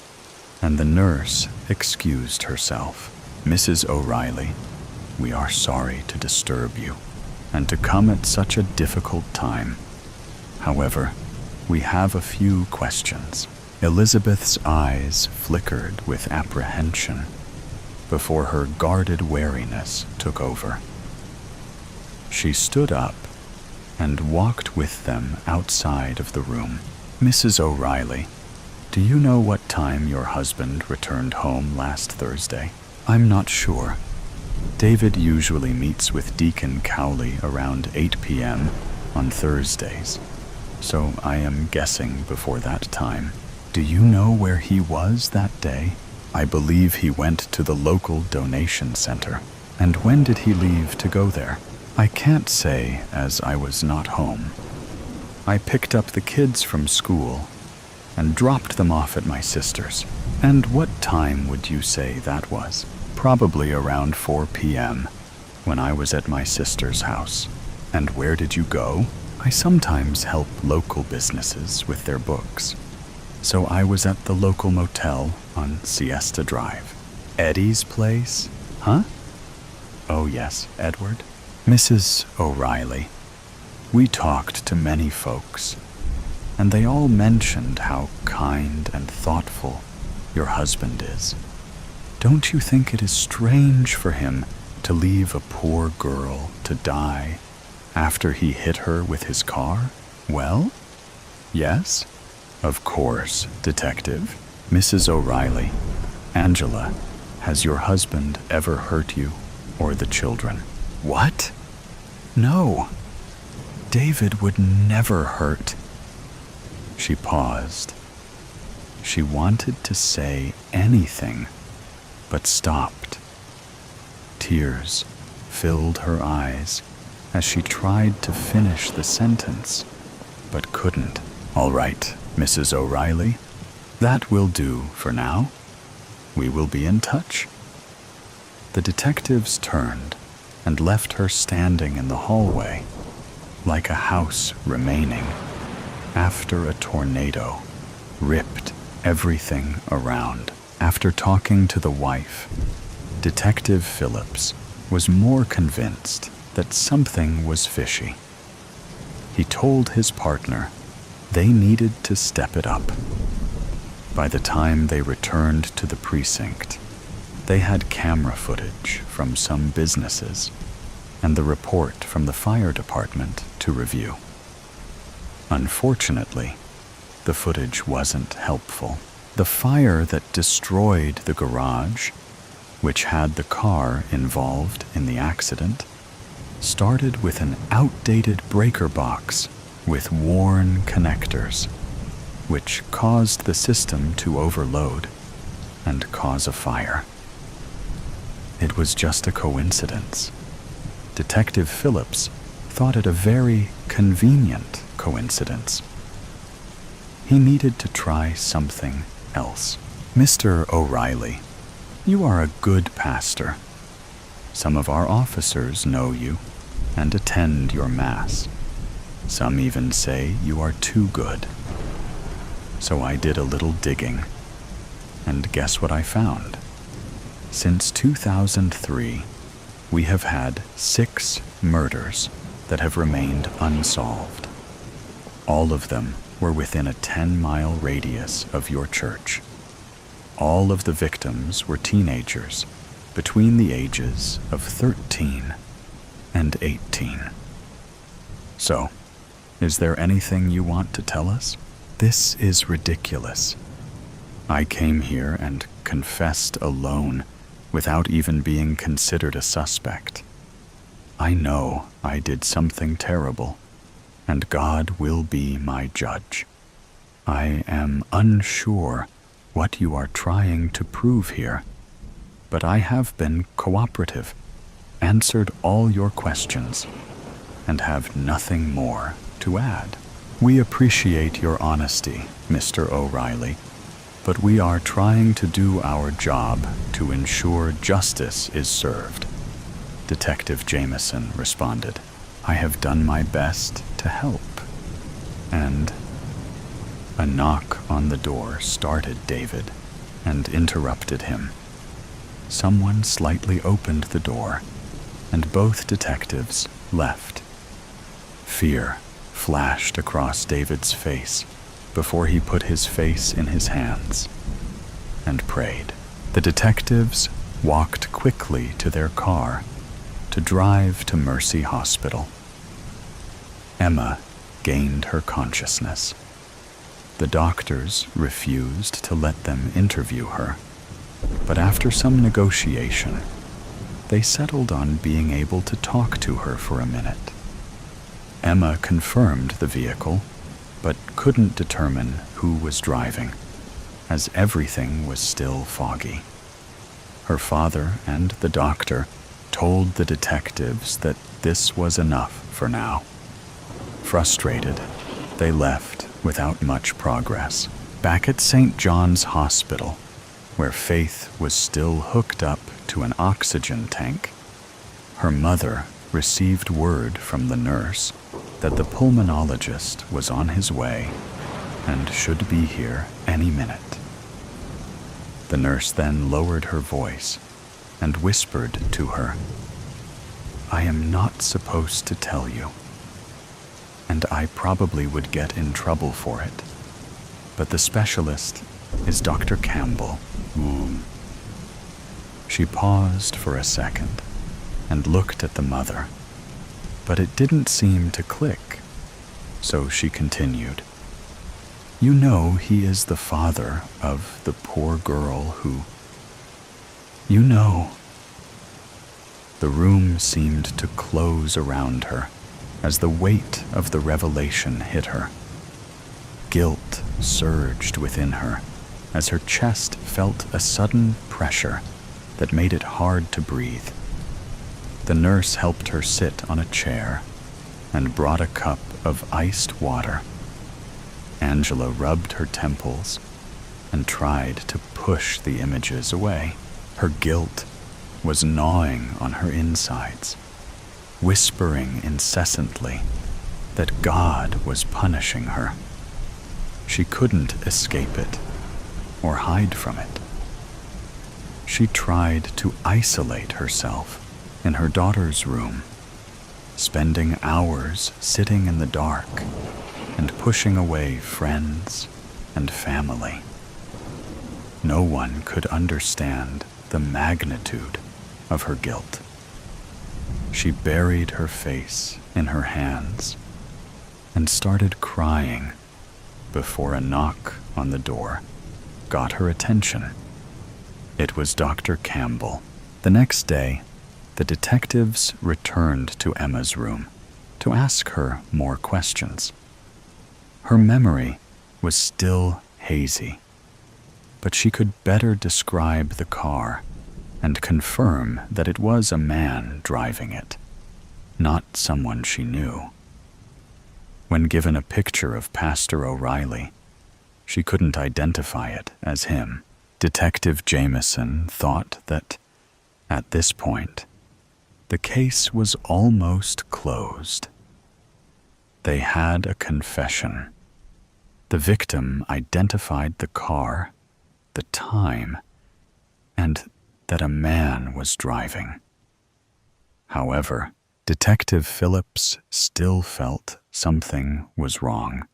and the nurse excused herself. "Mrs. O'Reilly, we are sorry to disturb you, and to come at such a difficult time. However, we have a few questions." Elizabeth's eyes flickered with apprehension before her guarded wariness took over. She stood up and walked with them outside of the room. "Mrs. O'Reilly, do you know what time your husband returned home last Thursday?" "I'm not sure. David usually meets with Deacon Cowley around 8 p.m. on Thursdays, so I am guessing before that time." "Do you know where he was that day?" "I believe he went to the local donation center." "And when did he leave to go there?" "I can't say, as I was not home. I picked up the kids from school and dropped them off at my sister's." "And what time would you say that was?" "Probably around 4 p.m. when I was at my sister's house." "And where did you go?" "I sometimes help local businesses with their books, so I was at the local motel on Siesta Drive." "Eddie's place?" "Huh?" "Oh yes, Edward." "Mrs. O'Reilly, we talked to many folks, and they all mentioned how kind and thoughtful your husband is. Don't you think it is strange for him to leave a poor girl to die after he hit her with his car?" "Well, yes, of course, Detective." "Mrs. O'Reilly, Angela, has your husband ever hurt you or the children?" "What? No. David would never hurt." She paused. She wanted to say anything, but stopped. Tears filled her eyes as she tried to finish the sentence, but couldn't. "All right, Mrs. O'Reilly, that will do for now. We will be in touch." The detectives turned and left her standing in the hallway, like a house remaining after a tornado ripped everything around. After talking to the wife, Detective Phillips was more convinced that something was fishy. He told his partner they needed to step it up. By the time they returned to the precinct, they had camera footage from some businesses and the report from the fire department to review. Unfortunately, the footage wasn't helpful. The fire that destroyed the garage, which had the car involved in the accident, started with an outdated breaker box with worn connectors, which caused the system to overload and cause a fire. It was just a coincidence. Detective Phillips thought it a very convenient coincidence. He needed to try something else. "Mr. O'Reilly, you are a good pastor. Some of our officers know you and attend your mass. Some even say you are too good. So I did a little digging, and guess what I found? Since 2003, we have had 6 murders that have remained unsolved. All of them were within a 10-mile radius of your church. All of the victims were teenagers between the ages of 13 and 18. So, is there anything you want to tell us? This is ridiculous. I came here and confessed alone without even being considered a suspect. I know I did something terrible, and God will be my judge. I am unsure what you are trying to prove here, but I have been cooperative, answered all your questions, and have nothing more to add. We appreciate your honesty, Mr. O'Reilly, but we are trying to do our job to ensure justice is served," Detective Jameson responded. "I have done my best to help." And a knock on the door started David and interrupted him. Someone slightly opened the door, and both detectives left. Fear flashed across David's face before he put his face in his hands and prayed. The detectives walked quickly to their car to drive to Mercy Hospital. Emma gained her consciousness. The doctors refused to let them interview her, but after some negotiation, they settled on being able to talk to her for a minute. Emma confirmed the vehicle, but couldn't determine who was driving, as everything was still foggy. Her father and the doctor told the detectives that this was enough for now. Frustrated, they left without much progress. Back at St. John's Hospital, where Faith was still hooked up to an oxygen tank, her mother received word from the nurse that the pulmonologist was on his way and should be here any minute. The nurse then lowered her voice and whispered to her, "I am not supposed to tell you, and I probably would get in trouble for it, but the specialist is Dr. Campbell." She paused for a second and looked at the mother, but it didn't seem to click, so she continued, "You know he is the father of the poor girl who... You know." The room seemed to close around her as the weight of the revelation hit her. Guilt surged within her as her chest felt a sudden pressure that made it hard to breathe. The nurse helped her sit on a chair and brought a cup of iced water. Angela rubbed her temples and tried to push the images away. Her guilt was gnawing on her insides, whispering incessantly that God was punishing her. She couldn't escape it or hide from it. She tried to isolate herself in her daughter's room, spending hours sitting in the dark and pushing away friends and family. No one could understand the magnitude of her guilt. She buried her face in her hands and started crying before a knock on the door got her attention. It was Dr. Campbell. The next day, the detectives returned to Emma's room to ask her more questions. Her memory was still hazy, but she could better describe the car and confirm that it was a man driving it, not someone she knew. When given a picture of Pastor O'Reilly, she couldn't identify it as him. Detective Jameson thought that, at this point, the case was almost closed. They had a confession. The victim identified the car, the time, and that a man was driving. However, Detective Phillips still felt something was wrong,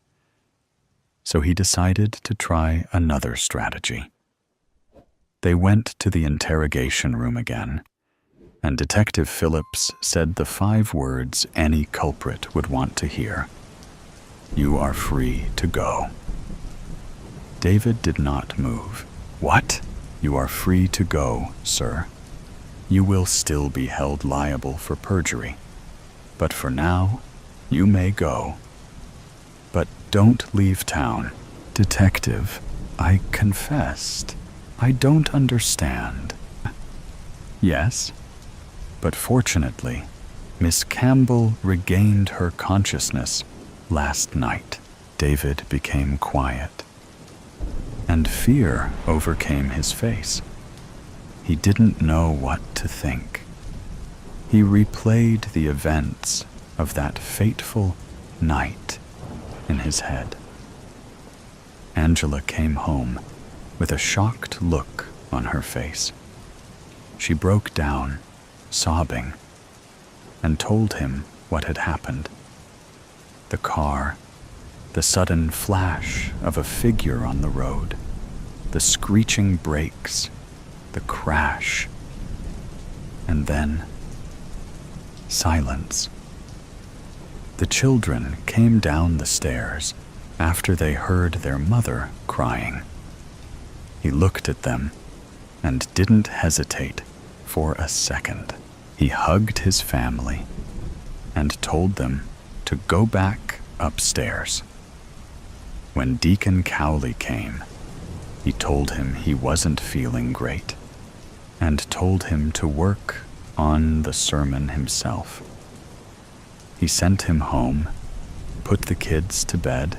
so he decided to try another strategy. They went to the interrogation room again, and Detective Phillips said the 5 words any culprit would want to hear: "You are free to go." David did not move. "What? You are free to go, sir. You will still be held liable for perjury, but for now, you may go. But don't leave town." "Detective, I confessed. I don't understand." "Yes, but fortunately, Miss Campbell regained her consciousness last night." David became quiet. and fear overcame his face. He didn't know what to think. He replayed the events of that fateful night in his head. Angela came home with a shocked look on her face. She broke down, sobbing, and told him what had happened. The car, the sudden flash of a figure on the road, the screeching brakes, the crash, and then silence. The children came down the stairs after they heard their mother crying. He looked at them and didn't hesitate for a second. He hugged his family and told them to go back upstairs. When Deacon Cowley came, he told him he wasn't feeling great and told him to work on the sermon himself. He sent him home, put the kids to bed,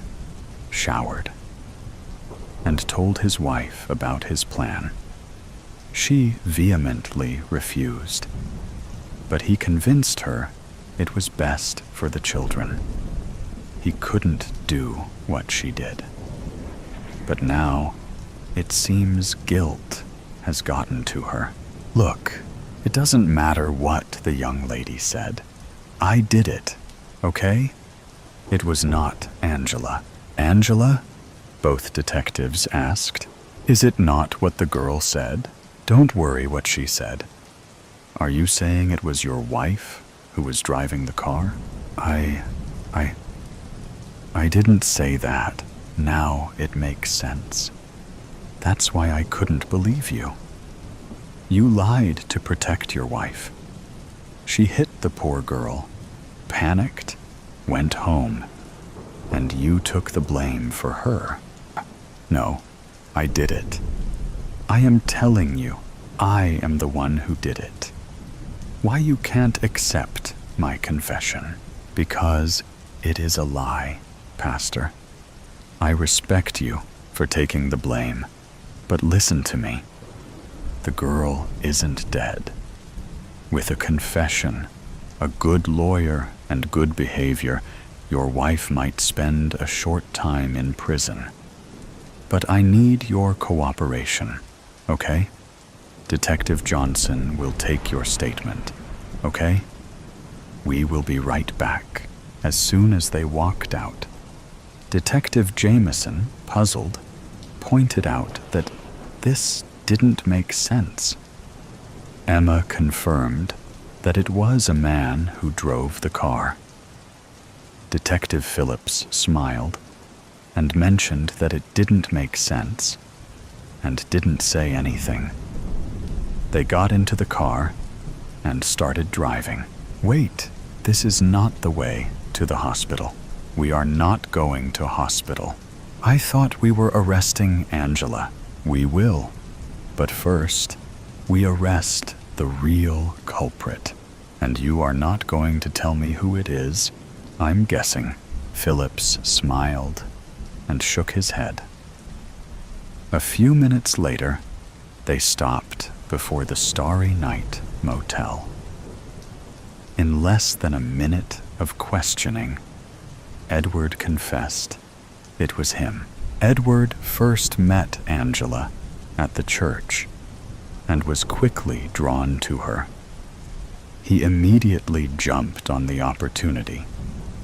showered, and told his wife about his plan. She vehemently refused, but he convinced her it was best for the children. He couldn't do what she did. But now, it seems guilt has gotten to her. Look, it doesn't matter what the young lady said. I did it, okay? It was not Angela. Angela? Both detectives asked. Is it not what the girl said? Don't worry what she said. Are you saying it was your wife who was driving the car? I didn't say that. Now it makes sense. That's why I couldn't believe you. You lied to protect your wife. She hit the poor girl, panicked, went home, and you took the blame for her. No, I did it. I am telling you, I am the one who did it. Why you can't accept my confession? Because it is a lie, Pastor. I respect you for taking the blame, but listen to me. The girl isn't dead. With a confession, a good lawyer, and good behavior, your wife might spend a short time in prison. But I need your cooperation, okay? Detective Johnson will take your statement, okay? We will be right back as soon as they walked out. Detective Jameson, puzzled, pointed out that this didn't make sense. Emma confirmed that it was a man who drove the car. Detective Phillips smiled and mentioned that it didn't make sense and didn't say anything. They got into the car and started driving. Wait, this is not the way to the hospital. We are not going to hospital. I thought we were arresting Angela. We will. But first, we arrest the real culprit. And you are not going to tell me who it is? I'm guessing. Phillips smiled and shook his head. A few minutes later, they stopped before the Starry Night Motel. In less than a minute of questioning, Edward confessed it was him. Edward first met Angela at the church and was quickly drawn to her. He immediately jumped on the opportunity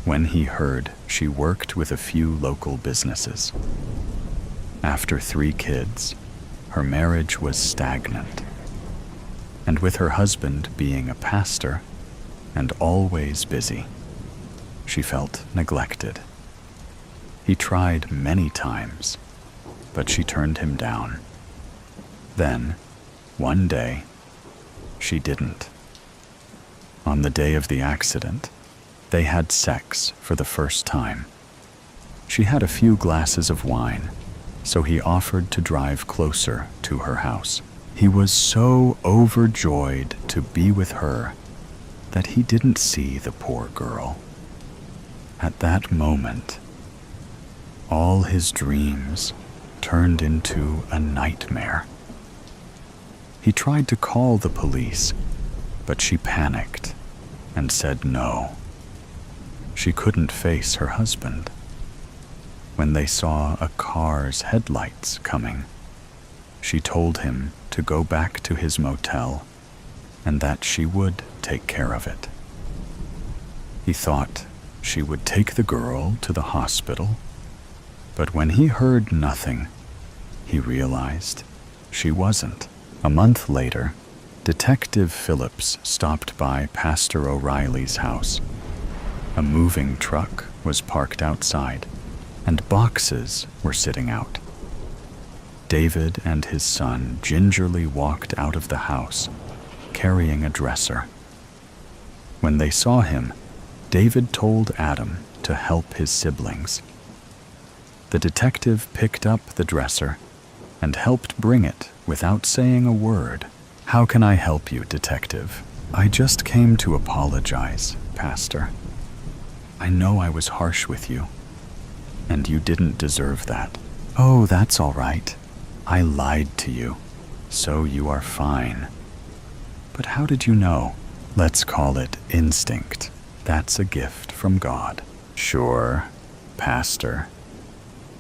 when he heard she worked with a few local businesses. After 3 kids, her marriage was stagnant, and with her husband being a pastor and always busy, she felt neglected. He tried many times, but she turned him down. Then, one day, she didn't. On the day of the accident, they had sex for the first time. She had a few glasses of wine, so he offered to drive closer to her house. He was so overjoyed to be with her that he didn't see the poor girl. At that moment, all his dreams turned into a nightmare. He tried to call the police, but she panicked and said no. She couldn't face her husband. When they saw a car's headlights coming, she told him to go back to his motel and that she would take care of it. He thought she would take the girl to the hospital, but when he heard nothing, he realized she wasn't. A month later, Detective Phillips stopped by Pastor O'Reilly's house. A moving truck was parked outside, and boxes were sitting out. David and his son gingerly walked out of the house, carrying a dresser. When they saw him, David told Adam to help his siblings. The detective picked up the dresser and helped bring it without saying a word. "How can I help you, Detective?" "I just came to apologize, Pastor. I know I was harsh with you, and you didn't deserve that." "Oh, that's all right. I lied to you, so you are fine." "But how did you know?" "Let's call it instinct. That's a gift from God." "Sure, Pastor.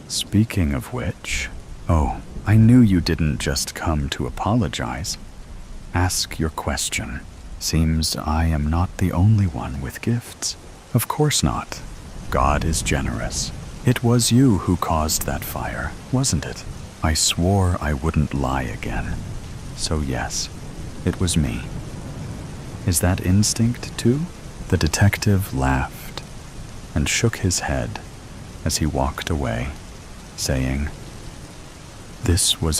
Speaking of which..." "Oh, I knew you didn't just come to apologize. Ask your question. Seems I am not the only one with gifts." "Of course not. God is generous. It was you who caused that fire, wasn't it?" "I swore I wouldn't lie again. So yes, it was me." "Is that instinct too?" The detective laughed and shook his head as he walked away, saying, "This was a